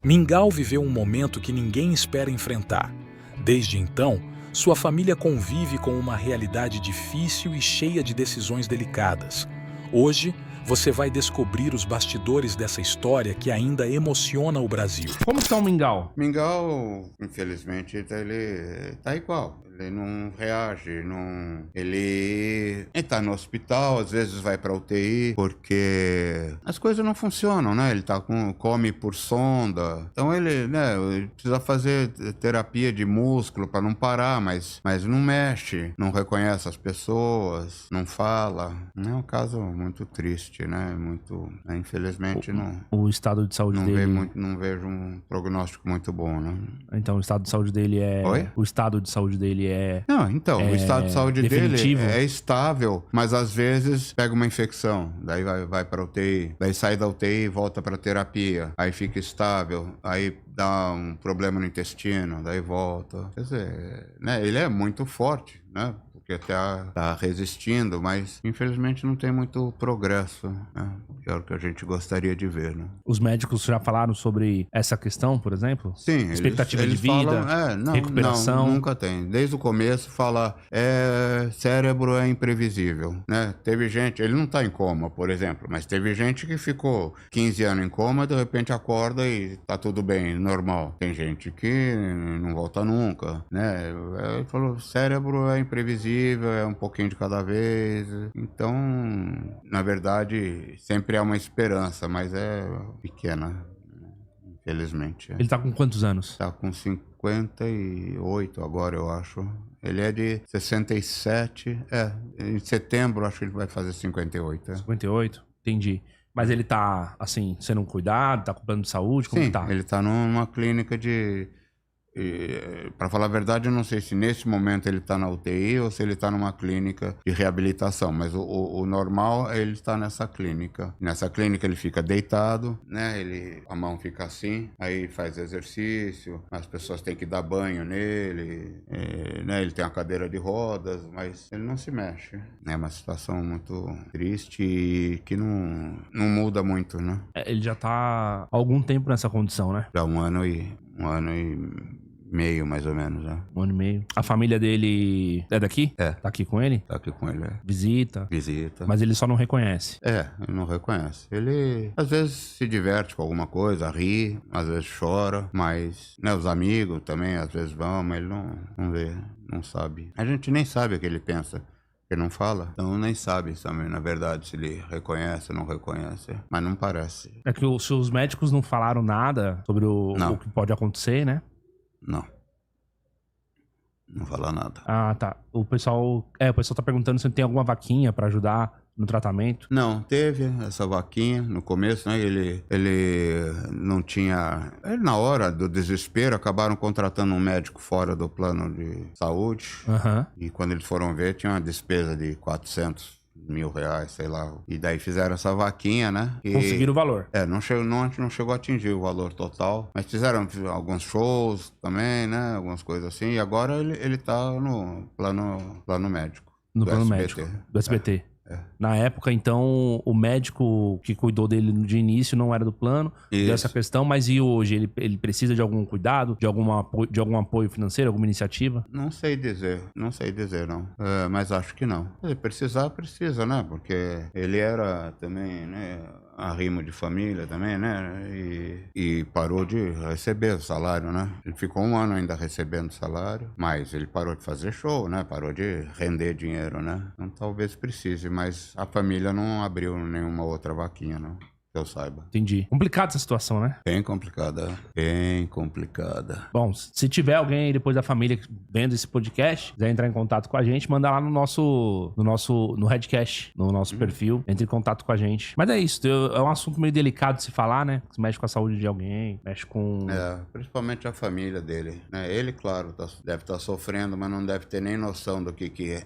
Mingau viveu um momento que ninguém espera enfrentar. Desde então, sua família convive com uma realidade difícil e cheia de decisões delicadas. Hoje, você vai descobrir os bastidores dessa história que ainda emociona o Brasil. Como está o Mingau? Mingau, infelizmente, ele tá igual. Ele não reage, ele tá no hospital, às vezes vai pra UTI, porque as coisas não funcionam, né? Ele come por sonda. Então ele precisa fazer terapia de músculo pra não parar, mas não mexe, não reconhece as pessoas, não fala. É um caso muito triste, né? Infelizmente, O estado de saúde dele... não vejo um prognóstico muito bom, né? Então, o estado de saúde dele é... Oi? O estado de saúde dele é... Não, então, o estado de saúde definitivo? dele é estável, mas às vezes pega uma infecção, daí vai pra UTI, daí sai da UTI e volta pra terapia, aí fica estável, aí dá um problema no intestino, daí volta. Quer dizer, né, ele é muito forte, né? Porque tá resistindo, mas infelizmente não tem muito progresso, né? Que é o que a gente gostaria de ver, né? Os médicos já falaram sobre essa questão, por exemplo? Sim, expectativa eles de vida, falam, recuperação? Não, nunca tem. Desde o começo fala, cérebro é imprevisível, né? Teve gente, ele não tá em coma, por exemplo, mas teve gente que ficou 15 anos em coma, de repente acorda e tá tudo bem, normal. Tem gente que não volta nunca, né? Ele falou, cérebro é imprevisível, é um pouquinho de cada vez. Então, na verdade, sempre há uma esperança, mas é pequena, infelizmente. Ele tá com quantos anos? Tá com 58 agora, eu acho. Ele é de 67, em setembro acho que ele vai fazer 58. 58? Entendi. Mas ele tá, assim, sendo cuidado, tá com plano de saúde? Como Sim, que tá? ele tá numa clínica para falar a verdade, eu não sei se nesse momento ele está na UTI ou se ele está numa clínica de reabilitação, mas o normal é ele estar nessa clínica. Nessa clínica ele fica deitado, né? A mão fica assim, aí faz exercício, as pessoas têm que dar banho nele, né? Ele tem uma cadeira de rodas, mas ele não se mexe. É uma situação muito triste e que não muda muito, né? Ele já tá há algum tempo nessa condição, né? Já um ano e meio, mais ou menos, né? 1 ano e meio. A família dele é daqui? É. Tá aqui com ele? Tá aqui com ele, Visita? Visita. Mas ele só não reconhece? Ele não reconhece. Ele, às vezes, se diverte com alguma coisa, ri, às vezes chora, mas, né, os amigos também, às vezes vão, mas ele não vê, não sabe. A gente nem sabe o que ele pensa. Ele não fala, então nem sabe também, na verdade, se ele reconhece ou não reconhece. Mas não parece. É que se os médicos não falaram nada sobre o que pode acontecer, né? Não fala nada. Ah, tá. O pessoal tá perguntando se tem alguma vaquinha pra ajudar no tratamento. Não, teve essa vaquinha no começo, né? Ele não tinha... na hora do desespero, acabaram contratando um médico fora do plano de saúde. Aham. E quando eles foram ver, tinha uma despesa de 400 mil reais, sei lá. E daí fizeram essa vaquinha, né? Conseguiram o valor. Não chegou a atingir o valor total. Mas fizeram alguns shows também, né? Algumas coisas assim. E agora ele tá no plano médico. No plano médico. Do SBT. Na época, então, o médico que cuidou dele de início não era do plano, deu essa questão, mas e hoje? Ele precisa de algum cuidado, de algum apoio financeiro, alguma iniciativa? Não sei dizer, não. Mas acho que não. Se precisar, precisa, né? Porque ele era também, né, arrimo de família também, né? E parou de receber o salário, né? Ele ficou 1 ano ainda recebendo salário, mas ele parou de fazer show, né? Parou de render dinheiro, né? Então talvez precise, mas a família não abriu nenhuma outra vaquinha, não. Que eu saiba. Entendi. Complicada essa situação, né? Bem complicada. Bem complicada. Bom, se tiver alguém aí depois da família vendo esse podcast, quiser entrar em contato com a gente, manda lá no Redcast, no nosso perfil, entre em contato com a gente. Mas é isso, é um assunto meio delicado de se falar, né? Se mexe com a saúde de alguém, mexe com... Principalmente a família dele, né? Ele, claro, deve estar sofrendo, mas não deve ter nem noção do que é.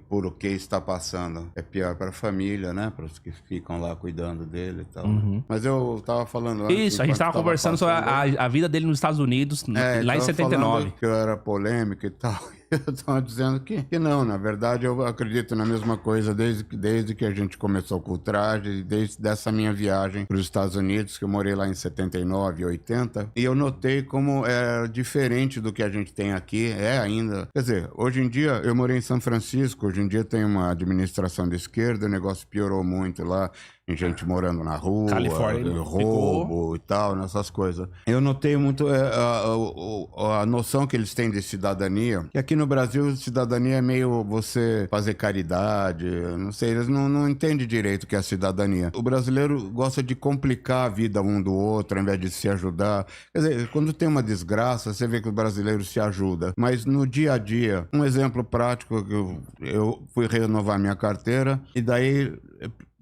Por o que está passando. É pior para a família, né? Para os que ficam lá cuidando dele e tal. Uhum. Mas eu tava falando... Isso, a gente tava conversando sobre a vida dele nos Estados Unidos, lá em 79. Que eu era polêmico e tal. Eu estava dizendo que não, na verdade eu acredito na mesma coisa desde que a gente começou com o traje, desde dessa minha viagem para os Estados Unidos, que eu morei lá em 79, 80, e eu notei como é diferente do que a gente tem aqui, ainda. Quer dizer, hoje em dia, eu morei em São Francisco, hoje em dia tem uma administração de esquerda, o negócio piorou muito lá, tem gente morando na rua, Califórnia, roubo e tal, nessas coisas. Eu notei muito a noção que eles têm de cidadania, que aqui no Brasil, cidadania é meio você fazer caridade, não sei, eles não entendem direito o que é cidadania. O brasileiro gosta de complicar a vida um do outro, ao invés de se ajudar. Quer dizer, quando tem uma desgraça, você vê que o brasileiro se ajuda. Mas no dia a dia, um exemplo prático, eu fui renovar minha carteira, e daí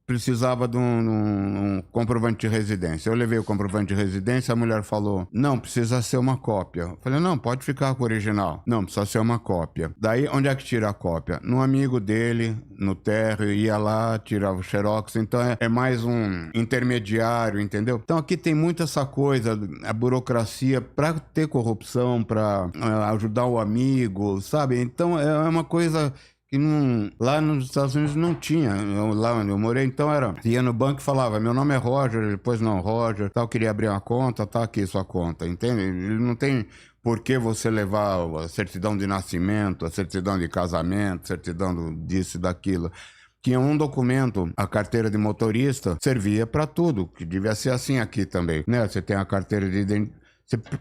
precisava de um comprovante de residência. Eu levei o comprovante de residência, a mulher falou, não, precisa ser uma cópia. Eu falei, não, pode ficar com o original. Não, precisa ser uma cópia. Daí, onde é que tira a cópia? No amigo dele, no térreo, ia lá, tirava o xerox. Então, é mais um intermediário, entendeu? Então, aqui tem muito essa coisa, a burocracia, para ter corrupção, para ajudar o amigo, sabe? Então, é uma coisa que lá nos Estados Unidos não tinha, lá onde eu morei, então ia no banco e falava, meu nome é Roger, depois não, Roger, tal, queria abrir uma conta, tá aqui sua conta, entende? Ele não tem por que você levar a certidão de nascimento, a certidão de casamento, certidão disso e daquilo. Tinha um documento, a carteira de motorista, servia para tudo, que devia ser assim aqui também, né? Você tem a carteira de identidade.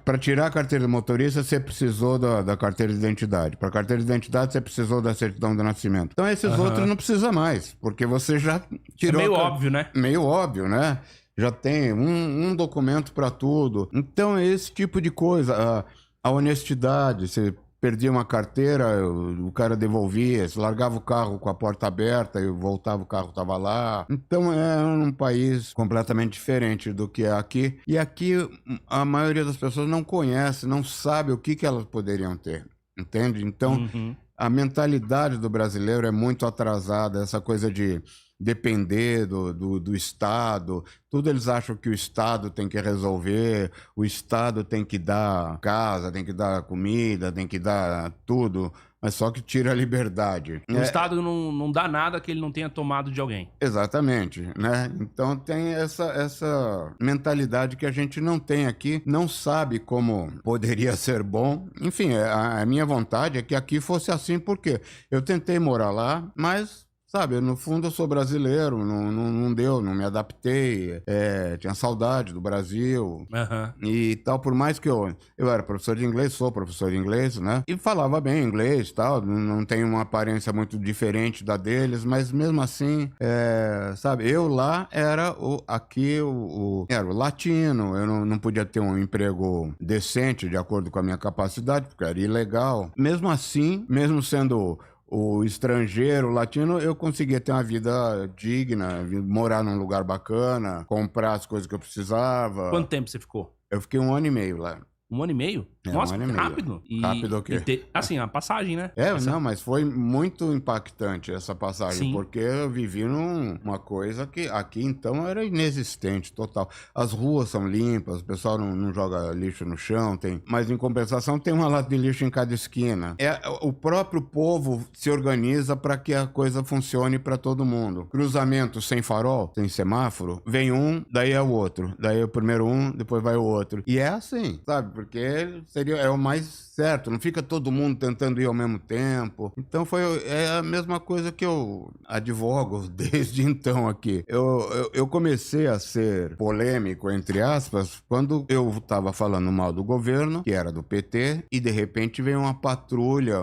Para tirar a carteira de motorista, você precisou da carteira de identidade. Para a carteira de identidade, você precisou da certidão de nascimento. Então, esses outros não precisa mais, porque você já tirou... É meio óbvio, né? Meio óbvio, né? Já tem um documento para tudo. Então, é esse tipo de coisa. A honestidade, você perdia uma carteira, o cara devolvia, você largava o carro com a porta aberta e voltava, o carro estava lá. Então é um país completamente diferente do que é aqui. E aqui a maioria das pessoas não conhece, não sabe o que elas poderiam ter, entende? Então a mentalidade do brasileiro é muito atrasada, essa coisa de depender do Estado, tudo eles acham que o Estado tem que resolver, o Estado tem que dar casa, tem que dar comida, tem que dar tudo, mas só que tira a liberdade. O Estado não dá nada que ele não tenha tomado de alguém. Exatamente, né? Então tem essa mentalidade que a gente não tem aqui, não sabe como poderia ser bom. Enfim, a minha vontade é que aqui fosse assim, porque eu tentei morar lá, mas... Sabe, no fundo eu sou brasileiro, não deu, não me adaptei, tinha saudade do Brasil e tal, por mais que eu era professor de inglês, sou professor de inglês, né? E falava bem inglês e tal, não tenho uma aparência muito diferente da deles, mas mesmo assim, sabe, eu lá era era o latino, eu não podia ter um emprego decente de acordo com a minha capacidade, porque era ilegal. Mesmo assim, mesmo sendo... o estrangeiro, o latino, eu conseguia ter uma vida digna, morar num lugar bacana, comprar as coisas que eu precisava. Quanto tempo você ficou? Eu fiquei 1 ano e meio lá. 1 ano e meio? Nossa, 1 ano e meio. Rápido. Rápido o quê? Assim, a passagem, né? Não, mas foi muito impactante essa passagem, porque eu vivi numa coisa que aqui então era inexistente, total. As ruas são limpas, o pessoal não joga lixo no chão, mas em compensação tem uma lata de lixo em cada esquina. O próprio povo se organiza para que a coisa funcione para todo mundo. Cruzamento sem farol, sem semáforo, vem um, daí é o outro. Daí é o primeiro um, depois vai o outro. E é assim, sabe? Porque é o mais certo, não fica todo mundo tentando ir ao mesmo tempo. Então é a mesma coisa que eu advogo desde então aqui. Eu comecei a ser polêmico, entre aspas, quando eu estava falando mal do governo, que era do PT, e de repente veio uma patrulha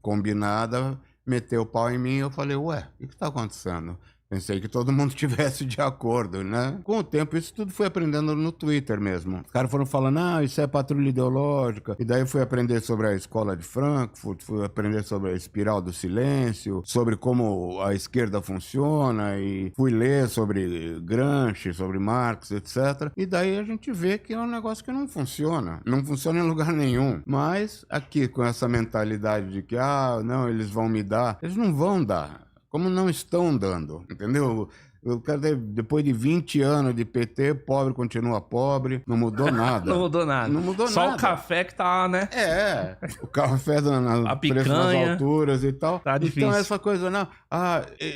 combinada, meteu o pau em mim e eu falei, ué, o que está acontecendo? Pensei que todo mundo estivesse de acordo, né? Com o tempo, isso tudo fui aprendendo no Twitter mesmo. Os caras foram falando, isso é patrulha ideológica. E daí fui aprender sobre a escola de Frankfurt, fui aprender sobre a espiral do silêncio, sobre como a esquerda funciona, e fui ler sobre Gramsci, sobre Marx, etc. E daí a gente vê que é um negócio que não funciona. Não funciona em lugar nenhum. Mas aqui, com essa mentalidade de que, não, eles vão me dar. Eles não vão dar. Como não estão dando, entendeu? O cara, depois de 20 anos de PT, pobre continua pobre, não mudou nada. Não mudou nada. Não mudou Só nada. o café que tá, né? O café A preço nas picanha. alturas e tal. Tá difícil. Então essa coisa, não,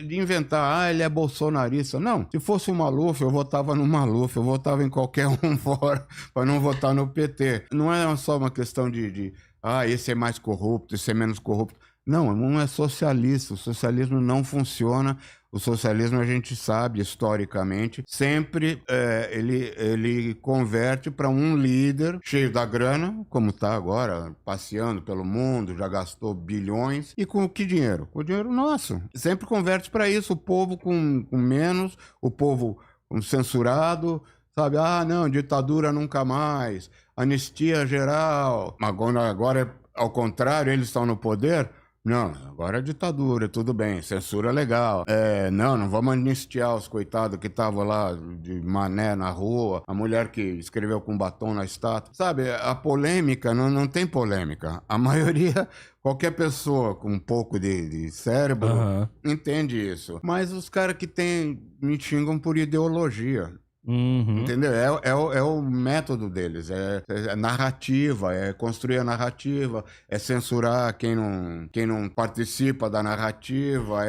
de inventar, ele é bolsonarista. Não, se fosse o Maluf, eu votava no Maluf, eu votava em qualquer um fora, para não votar no PT. Não é só uma questão de esse é mais corrupto, esse é menos corrupto. Não, um é socialista, o socialismo não funciona. O socialismo, a gente sabe, historicamente, sempre ele converte para um líder cheio da grana, como está agora, passeando pelo mundo, já gastou bilhões. E com que dinheiro? Com o dinheiro nosso. Sempre converte para isso, o povo com menos, o povo censurado, sabe? Não, ditadura nunca mais, anistia geral. Agora ao contrário, eles estão no poder. Não, agora é ditadura, tudo bem, censura legal. Não vamos anistiar os coitados que estavam lá de mané na rua, a mulher que escreveu com batom na estátua. Sabe, a polêmica, não tem polêmica. A maioria, qualquer pessoa com um pouco de cérebro entende isso. Mas os caras que me xingam por ideologia. Entendeu? É o método deles, é narrativa, é construir a narrativa, é censurar quem não participa da narrativa,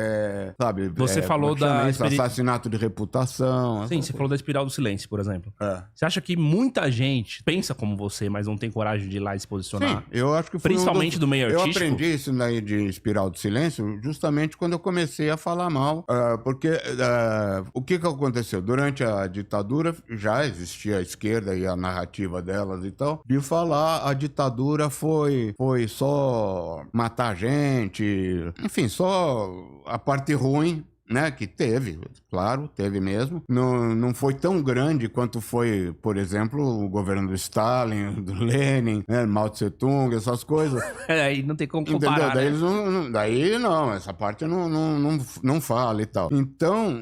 sabe? Você falou da assassinato de reputação. Sim, você falou da espiral do silêncio, por exemplo. Você acha que muita gente pensa como você, mas não tem coragem de ir lá e se posicionar? Sim, eu acho que principalmente do meio artístico. Eu aprendi isso daí de espiral do silêncio justamente quando eu comecei a falar mal, porque o que aconteceu? Durante a ditadura já existia a esquerda e a narrativa delas e tal, de falar a ditadura foi só matar gente, enfim, só a parte ruim, né, que teve, claro, teve mesmo. Não foi tão grande quanto foi, por exemplo, o governo do Stalin, do Lenin, né, Mao Tse-tung, essas coisas. Aí não tem como comparar, Entendeu? Daí não, essa parte não fala e tal. Então,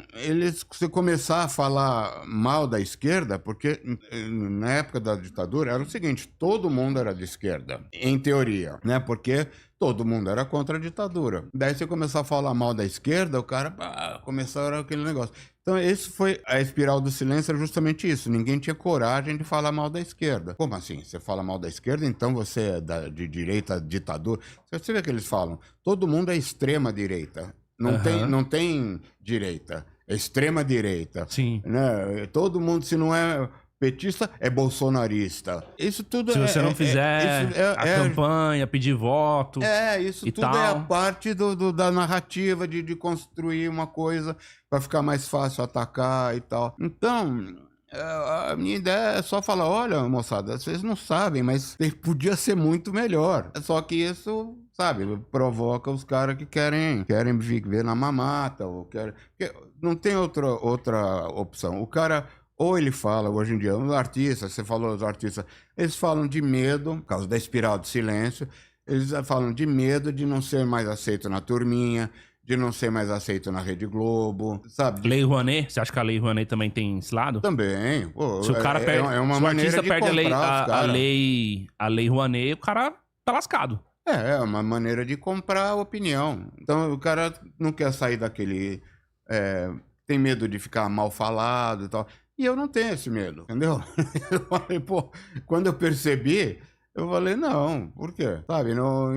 se começar a falar mal da esquerda, porque na época da ditadura era o seguinte, todo mundo era de esquerda, em teoria, né, porque todo mundo era contra a ditadura. Daí você começar a falar mal da esquerda, o cara começaram aquele negócio. Então, esse foi a espiral do silêncio, era justamente isso. Ninguém tinha coragem de falar mal da esquerda. Como assim? Você fala mal da esquerda, então você é de direita, ditadura? Você vê que eles falam, todo mundo é extrema direita. Não tem direita. É extrema direita. Sim. Né? Todo mundo, se não é petista, é bolsonarista. Isso tudo se você não fizer a campanha, pedir voto. Isso tudo é a parte da narrativa de construir uma coisa para ficar mais fácil atacar e tal. Então, a minha ideia é só falar, olha, moçada, vocês não sabem, mas podia ser muito melhor. Só que isso, sabe, provoca os caras que querem viver na mamata, ou querem... Não tem outra opção. O cara... Ou ele fala, hoje em dia, os artistas, você falou dos artistas, eles falam de medo, por causa da espiral do silêncio, eles falam de medo de não ser mais aceito na turminha, de não ser mais aceito na Rede Globo, sabe? Lei Rouanet, você acha que a Lei Rouanet também tem esse lado? Também. Pô, se o cara perde, uma se o artista perde a lei Rouanet, o cara tá lascado. É uma maneira de comprar a opinião. Então, o cara não quer sair daquele... tem medo de ficar mal falado e tal. E eu não tenho esse medo, entendeu? Eu falei, quando eu percebi, eu falei, não, por quê? Sabe?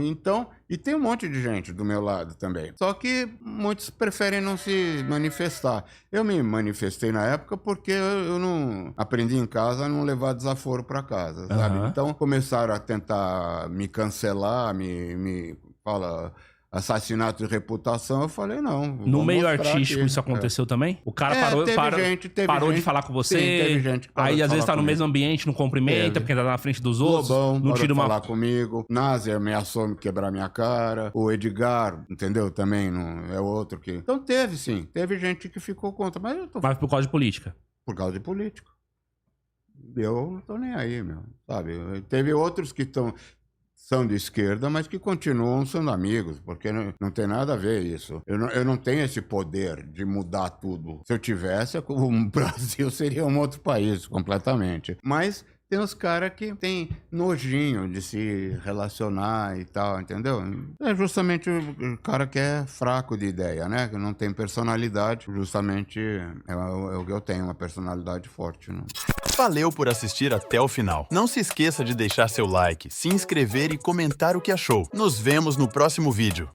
Então, e tem um monte de gente do meu lado também. Só que muitos preferem não se manifestar. Eu me manifestei na época porque eu não aprendi em casa a não levar desaforo para casa, sabe? Então, começaram a tentar me cancelar, fala... assassinato de reputação, eu falei, não. No meio artístico isso aconteceu também? O cara parou de falar com você, sim, teve gente que parou aí às vezes tá no mesmo ambiente, não cumprimenta, porque tá na frente dos outros, Lobão não tira falar comigo, Nazi ameaçou me quebrar minha cara, o Edgar, entendeu? Também não é outro que... Então teve gente que ficou contra, mas eu tô... Mas por causa de política? Por causa de político. Eu não tô nem aí, meu, sabe? Teve outros que são de esquerda, mas que continuam sendo amigos, porque não tem nada a ver isso. Eu não tenho esse poder de mudar tudo. Se eu tivesse, o Brasil seria um outro país completamente. Mas tem os caras que tem nojinho de se relacionar e tal, entendeu? É justamente o cara que é fraco de ideia, né? Que não tem personalidade, justamente é o que eu tenho, uma personalidade forte, né? Valeu por assistir até o final. Não se esqueça de deixar seu like, se inscrever e comentar o que achou. Nos vemos no próximo vídeo.